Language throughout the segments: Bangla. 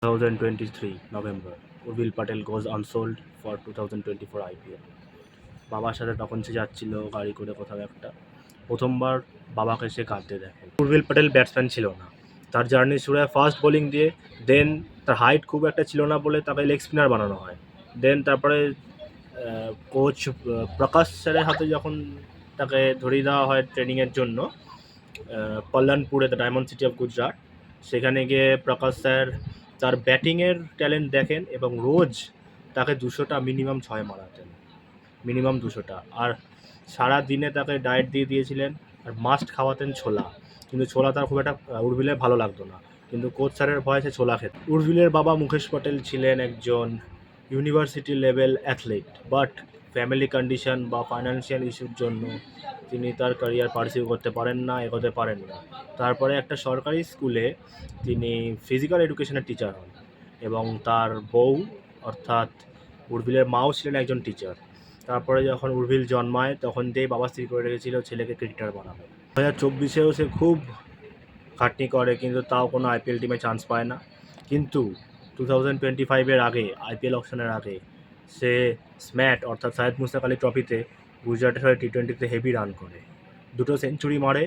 2023 November, Urvil Patel goes unsold for 2024 IPL. বাবার সাথে তখন সে যাচ্ছিল গাড়ি করে কোথাও একটা, প্রথমবার বাবাকে সে কাঁদতে দেখে। উর্ভিল প্যাটেল ব্যাটসম্যান ছিল না, তার জার্নি শুরু হয় ফাস্ট বোলিং দিয়ে। দেন তার হাইট খুব একটা ছিল না বলে তাকে লেগ স্পিনার বানানো হয়। দেন তারপরে কোচ প্রকাশ স্যারের হাতে যখন তাকে ধরিয়ে দেওয়া হয় ট্রেনিংয়ের জন্য কল্যাণপুরে, the diamond city of Gujarat, সেখানে গিয়ে প্রকাশ স্যার তার ব্যাটিংয়ের ট্যালেন্ট দেখেন এবং রোজ তাকে 200টা মিনিমাম 6 মারাতেন, মিনিমাম 200টা। আর সারা দিনে তাকে ডায়েট দিয়ে দিয়েছিলেন, আর মাস্ট খাওয়াতেন ছোলা। কিন্তু ছোলা তার খুব একটা উর্ভিলের ভালো লাগতো না, কিন্তু কোচ স্যারের ভয়ে সে ছোলা খেত। উর্ভিলের বাবা মুকেশ পটেল ছিলেন একজন university level athlete, but family condition বা ফাইন্যান্সিয়াল ইস্যুর জন্য তিনি তার ক্যারিয়ার পারসিউ করতে পারেন না, এগোতে পারেন না। তারপরে একটা সরকারি স্কুলে তিনি ফিজিক্যাল এডুকেশনের টিচার হন এবং তার বউ অর্থাৎ উর্ভিলের মাও ছিলেন একজন টিচার। তারপরে যখন উর্ভিল জন্মায় তখন থেকেই বাবা স্থির করে রেখেছিল ছেলেকে ক্রিকেটার বানাবে। 2024-এও সে খুব খাটনি করে, কিন্তু তাও কোনো আইপিএল টিমে চান্স পায় না। কিন্তু 2025-এর আগে, আইপিএল অপশনের আগে, সে স্ম্যাট অর্থাৎ সাইয়দ মুশতাক আলী ট্রফিতে গুজরাটের হয়ে টি20-তে হেভি রান করে, 2টো সেঞ্চুরি মারে,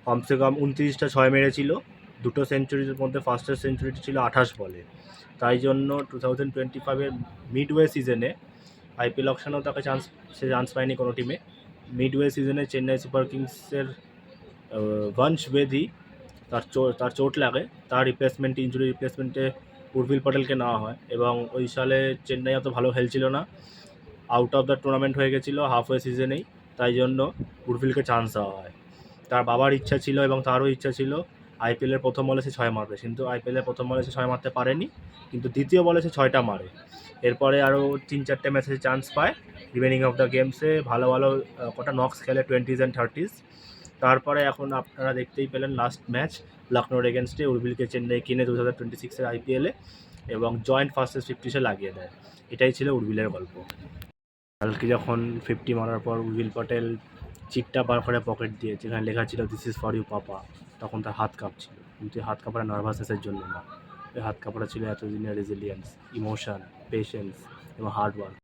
কমসে কম 29টা 6 মেরেছিল। 2টো সেঞ্চুরির মধ্যে ফার্স্টের সেঞ্চুরিটি ছিল 28 বলে। তাই জন্য 2025-এর মিডওয়ে সিজনে, আইপিএল অপশনেও তাকে সে চান্স পায়নি কোনো টিমে। মিডওয়ে সিজনে চেন্নাই সুপার কিংসের বংশ বেদি তার চোট লাগে, তার ইঞ্জুরি রিপ্লেসমেন্টে উর্ভিল পটেলকে নেওয়া হয় এবং ওই সালে চেন্নাই অত ভালো খেলছিল না, আউট অফ দ্য টুর্নামেন্ট হয়ে গেছিলো হাফওয়ে সিজনেই। তাই জন্য উর্ভিলকে চান্স দেওয়া হয়। তার বাবার ইচ্ছা ছিল এবং তারও ইচ্ছা ছিল আইপিএলের প্রথম বলে সে 6 মারবে, কিন্তু আইপিএলের প্রথম বলে সে 6 মারতে পারেনি, কিন্তু দ্বিতীয় বলে সে 6টা মারে। এরপরে আরও 3-4টে ম্যাচে চান্স পায় রিমেনিং অফ দ্য গেমসে, ভালো ভালো কটা নক্স খেলে 20s and 30s। তারপরে এখন আপনারা দেখতেই পেলেন লাস্ট ম্যাচ লখনৌর এগেনস্টে উর্ভিলকে চেন্নাই কিনে 2026-এর আইপিএলে এবং জয়েন্ট ফার্স্টেস্ট 50-এ লাগিয়ে দেয়। এটাই ছিল উর্ভিলের গল্প। কালকে যখন 50 মারার পর উর্ভিল পটেল চিটটা বার করে পকেট দিয়ে, যেখানে লেখা ছিল this is for you papa, তখন তার হাত কাঁপছিল, কিন্তু হাত কাঁপাটা নার্ভাসনেসের জন্য না, এই হাত কাঁপাটা ছিল এতদিনের রেজিলিয়েন্স, ইমোশন, পেশেন্স এবং হার্ড ওয়ার্ক।